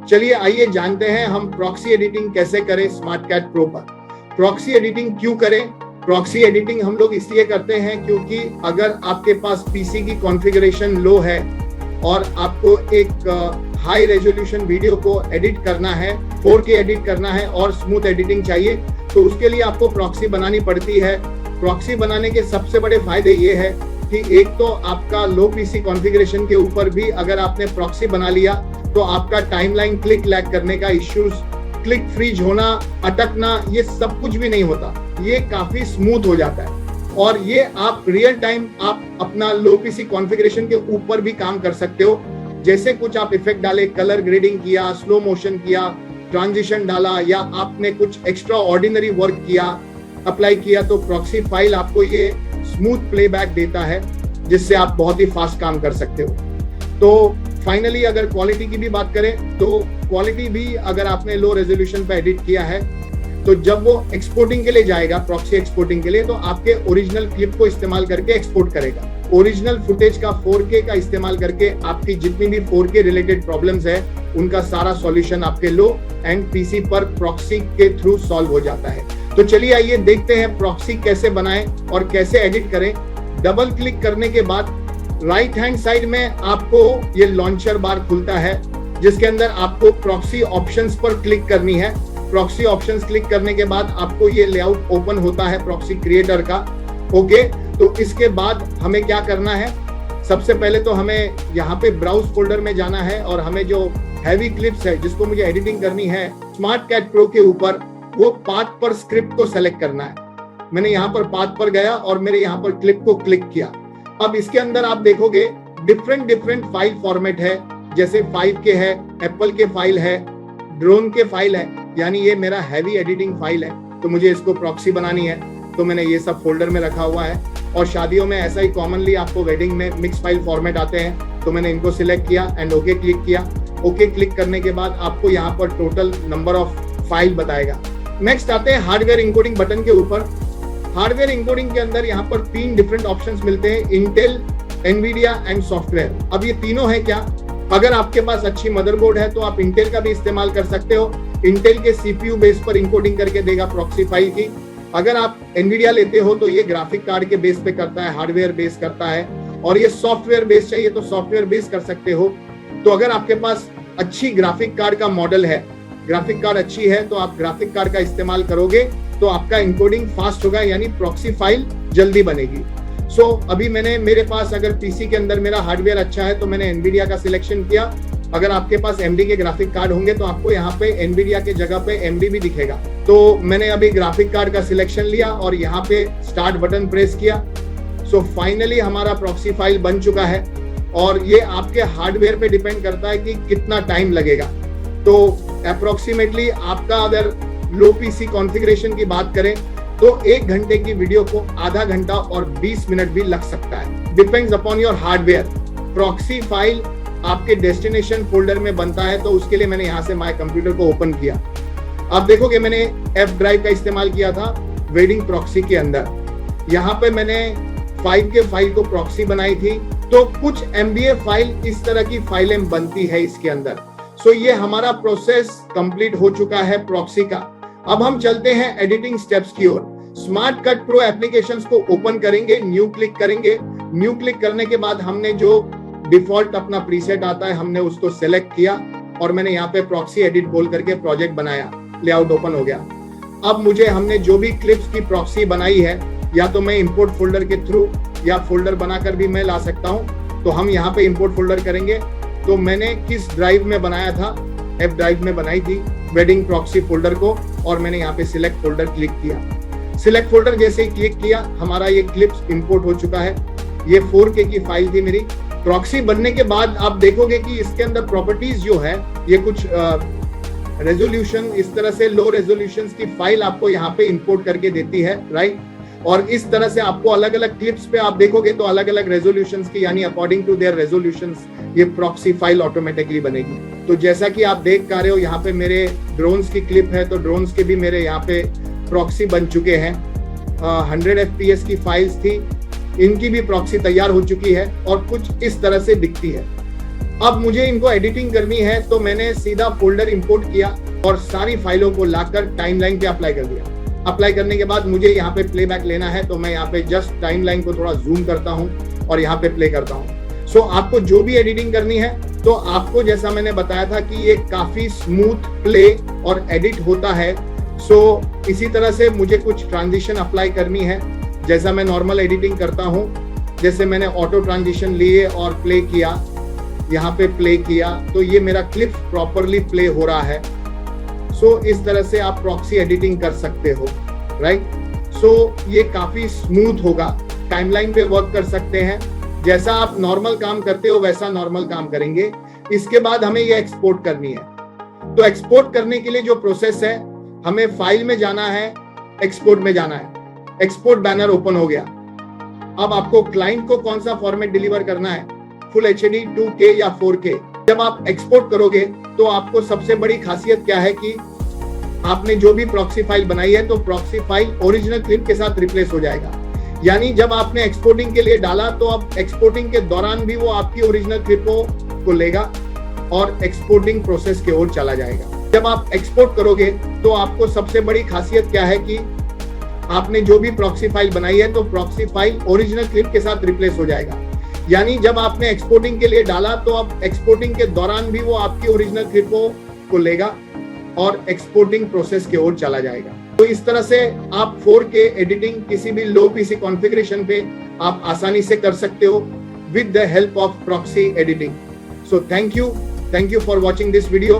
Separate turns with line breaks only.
चलिए आइए जानते हैं हम प्रॉक्सी एडिटिंग कैसे करें स्मार्टकैट प्रो पर। प्रॉक्सी एडिटिंग क्यों करें? प्रॉक्सी एडिटिंग हम लोग इसलिए करते हैं क्योंकि अगर आपके पास पीसी की कॉन्फ़िगरेशन लो है और आपको एक हाई रेजोल्यूशन वीडियो को एडिट करना है, 4K एडिट करना है और स्मूथ एडिटिंग चाहिए, तो उसके लिए आपको प्रॉक्सी बनानी पड़ती है। प्रॉक्सी बनाने के सबसे बड़े फायदे ये है कि एक तो आपका लो पीसी कॉन्फ़िगरेशन के ऊपर भी अगर आपने प्रॉक्सी बना लिया तो आपका टाइमलाइन क्लिक लैग करने का इश्यूज, क्लिक फ्रीज होना, अटकना, ये सब कुछ भी नहीं होता। ये काफी स्मूथ हो जाता है और ये आप रियल टाइम आप अपना लो पीसी कॉन्फ़िगरेशन के ऊपर भी काम कर सकते हो। जैसे कुछ आप इफेक्ट डाले, कलर ग्रेडिंग किया, स्लो मोशन किया, ट्रांजिशन डाला या आपने कुछ एक्स्ट्रा ऑर्डिनरी वर्क किया, अप्लाई किया, तो प्रॉक्सी फाइल आपको ये स्मूथ प्लेबैक देता है जिससे आप बहुत ही फास्ट काम कर सकते हो। तो फाइनली अगर क्वालिटी की भी बात करें तो क्वालिटी भी अगर आपने लो रेजोल्यूशन पे एडिट किया है तो जब वो एक्सपोर्टिंग के लिए जाएगा, प्रॉक्सी एक्सपोर्टिंग के लिए, तो आपके ओरिजिनल क्लिप को इस्तेमाल करके एक्सपोर्ट करेगा। ओरिजिनल फुटेज का 4K का इस्तेमाल करके आपकी जितनी भी 4K रिलेटेड प्रॉब्लम्स है उनका सारा सॉल्यूशन आपके लो एंड पीसी पर प्रॉक्सी के थ्रू सॉल्व हो जाता है। तो चलिए आइए देखते हैं प्रॉक्सी कैसे बनाएं और कैसे एडिट करें। डबल क्लिक करने के बाद राइट हैंड साइड में आपको ये लॉन्चर बार खुलता है जिसके अंदर आपको प्रॉक्सी ऑप्शंस पर क्लिक करनी है। प्रॉक्सी ऑप्शंस क्लिक करने के बाद आपको ये लेआउट ओपन होता है प्रॉक्सी क्रिएटर का। ओके, तो इसके बाद हमें क्या करना है? सबसे पहले तो हमें यहाँ पे ब्राउज फोल्डर में जाना है और हमें जो हैवी क्लिप्स है जिसको मुझे एडिटिंग करनी है स्मार्टकैट प्रो के ऊपर, वो पाथ पर स्क्रिप्ट को सेलेक्ट करना है। मैंने यहाँ पर पाथ पर गया और मेरे यहाँ पर क्लिप को क्लिक किया। अब इसके अंदर आप देखोगे डिफरेंट फाइल फॉर्मेट है, जैसे 5K है, एप्पल के फाइल है, ड्रोन के फाइल है, यानी ये मेरा हैवी एडिटिंग फाइल है। तो मुझे इसको प्रॉक्सी बनानी है तो मैंने ये सब फोल्डर में रखा हुआ है। और शादियों में ऐसा ही कॉमनली आपको वेडिंग में मिक्स फाइल फॉर्मेट आते हैं, तो मैंने इनको सिलेक्ट किया एंड ओके क्लिक किया। ओके क्लिक करने के बाद आपको यहाँ पर टोटल नंबर ऑफ फाइल बताएगा। नेक्स्ट आते हैं हार्डवेयर इंकोडिंग बटन के ऊपर। हार्डवेयर इंकोडिंग के अंदर यहाँ पर 3 डिफरेंट ऑप्शंस मिलते हैं, इंटेल, एनवीडिया एंड सॉफ्टवेयर। अब ये तीनों है क्या? अगर आपके पास अच्छी मदरबोर्ड है तो आप इंटेल का भी इस्तेमाल कर सकते हो। इंटेल के सीपीयू बेस पर इंकोडिंग करके देगा प्रॉक्सी फाइल की। अगर आप एनवीडिया लेते हो तो ये ग्राफिक कार्ड के बेस पे करता है, हार्डवेयर बेस करता है। और ये सॉफ्टवेयर बेस चाहिए तो सॉफ्टवेयर बेस कर सकते हो। तो अगर आपके पास अच्छी ग्राफिक कार्ड का मॉडल है, ग्राफिक कार्ड अच्छी है, तो आप ग्राफिक कार्ड का इस्तेमाल करोगे तो आपका इंकोडिंग फास्ट होगा, यानी प्रॉक्सी फाइल जल्दी बनेगी। सो अभी मेरे पास अगर पीसी के अंदर मेरा हार्डवेयर अच्छा है तो मैंने एनवीडिया का सिलेक्शन किया। अगर आपके पास एमडी के ग्राफिक कार्ड होंगे तो आपको यहाँ पे एनवीडिया के जगह पे एमडी भी दिखेगा। तो मैंने अभी ग्राफिक कार्ड का सिलेक्शन लिया और यहाँ पे स्टार्ट बटन प्रेस किया। सो फाइनली हमारा प्रॉक्सी फाइल बन चुका है और ये आपके हार्डवेयर पे डिपेंड करता है कि कितना टाइम लगेगा। तो अप्रोक्सीमेटली आपका अगर लो पीसी कॉन्फ़िगरेशन की बात करें तो 1 घंटे की वीडियो को आधा घंटा और 20 मिनट भी लग सकता है, depends upon your hardware. Proxy file आपके डेस्टिनेशन फोल्डर में बनता है, तो उसके लिए मैंने यहाँ से माय कंप्यूटर को ओपन किया। आप देखोगे मैंने F ड्राइव का इस्तेमाल किया था वेडिंग प्रॉक्सी के अंदर। यहाँ पे मैंने 5K फाइल को प्रॉक्सी बनाई थी, तो कुछ MBA फाइल इस तरह की फाइलें बनती है इसके अंदर। सो ये हमारा प्रोसेस कंप्लीट हो चुका है प्रॉक्सी का। अब हम चलते हैं एडिटिंग स्टेप्स की ओर। स्मार्टकट प्रो एप्लीकेशंस को ओपन करेंगे, न्यू क्लिक करेंगे। न्यू क्लिक करने के बाद हमने जो डिफॉल्ट अपना प्रीसेट आता है हमने उसको सेलेक्ट किया और मैंने यहाँ पे प्रॉक्सी एडिट बोल करके प्रोजेक्ट बनाया, लेआउट ओपन हो गया। अब मुझे हमने जो भी क्लिप्स की प्रॉक्सी बनाई है या तो मैं इंपोर्ट फोल्डर के थ्रू या फोल्डर बनाकर भी मैं ला सकता हूँ। तो हम यहाँ पे इंपोर्ट फोल्डर करेंगे। तो मैंने किस ड्राइव में बनाया था? F ड्राइव में बनाई थी वेडिंग प्रॉक्सी फोल्डर को और मैंने यहाँ पे सिलेक्ट फोल्डर क्लिक किया। सिलेक्ट फोल्डर जैसे ही क्लिक किया हमारा ये क्लिप्स इंपोर्ट हो चुका है। ये 4K की फाइल थी मेरी। प्रॉक्सी बनने के बाद आप देखोगे कि इसके अंदर प्रॉपर्टीज जो है ये कुछ रेजोल्यूशन, इस तरह से लो रेजोल्यूशन की फाइल आपको यहाँ पे इंपोर्ट करके देती है, राइट। और इस तरह से आपको अलग अलग क्लिप्स पे आप देखोगे तो अलग अलग रेजोल्यूशंस की, यानी अकॉर्डिंग टू देयर रेजोल्यूशंस ये प्रॉक्सी फाइल ऑटोमेटिकली बनेगी। तो जैसा कि आप देख पा रहे हो यहाँ पे मेरे ड्रोन्स की क्लिप है, तो ड्रोन्स के भी मेरे यहाँ पे प्रॉक्सी बन चुके हैं। 100 FPS की फाइल्स थी, इनकी भी प्रॉक्सी तैयार हो चुकी है और कुछ इस तरह से दिखती है। अब मुझे इनको एडिटिंग करनी है तो मैंने सीधा फोल्डर इंपोर्ट किया और सारी फाइलों को लाकर टाइमलाइन पे अप्लाई कर दिया। अप्लाई करने के बाद मुझे यहाँ पे प्लेबैक लेना है तो मैं यहाँ पे जस्ट टाइमलाइन को थोड़ा जूम करता हूँ और यहाँ पे प्ले करता हूँ। सो आपको जो भी एडिटिंग करनी है तो आपको, जैसा मैंने बताया था कि ये काफी स्मूथ प्ले और एडिट होता है। सो इसी तरह से मुझे कुछ ट्रांजिशन अप्लाई करनी है, जैसा मैं नॉर्मल एडिटिंग करता हूँ। जैसे मैंने ऑटो ट्रांजिशन लिए और प्ले किया, यहाँ पे प्ले किया तो ये मेरा क्लिप प्रॉपरली प्ले हो रहा है। सो इस तरह से आप प्रॉक्सी एडिटिंग कर सकते हो, राइट। सो ये काफी स्मूथ होगा, टाइमलाइन पे वर्क कर सकते हैं। जैसा आप नॉर्मल काम करते हो वैसा नॉर्मल काम करेंगे। इसके बाद हमें ये एक्सपोर्ट करनी है। तो एक्सपोर्ट करने के लिए जो प्रोसेस है, हमें फाइल में जाना है, एक्सपोर्ट में जाना है। एक्सपोर्ट बैनर ओपन हो गया। अब आपको क्लाइंट को कौन सा फॉर्मेट डिलीवर करना है, फुल एचडी, 2K या 4K। जब आप एक्सपोर्ट करोगे तो आपको सबसे बड़ी खासियत क्या है कि आपने जो भी प्रॉक्सी फाइल बनाई है तो प्रॉक्सी फाइल ओरिजिनल क्लिप के साथ रिप्लेस हो जाएगा। यानी जब आपने एक्सपोर्टिंग के लिए डाला तो अब एक्सपोर्टिंग के दौरान भी वो आपकी ओरिजिनल क्लिपों को लेगा और एक्सपोर्टिंग प्रोसेस की ओर चला जाएगा। जब आप एक्सपोर्ट करोगे तो आपको सबसे बड़ी खासियत क्या है कि आपने जो भी प्रॉक्सी फाइल बनाई है तो प्रॉक्सी फाइल ओरिजिनल क्लिप के साथ रिप्लेस हो जाएगा। यानी जब आपने एक्सपोर्टिंग के लिए डाला तो अब एक्सपोर्टिंग के दौरान भी वो आपकी ओरिजिनल क्लिपों को लेगा और एक्सपोर्टिंग प्रोसेस की ओर चला जाएगा। तो इस तरह से आप 4K एडिटिंग किसी भी लो पीसी कॉन्फ़िगरेशन पे आप आसानी से कर सकते हो with the help of proxy editing. So thank you for watching this video.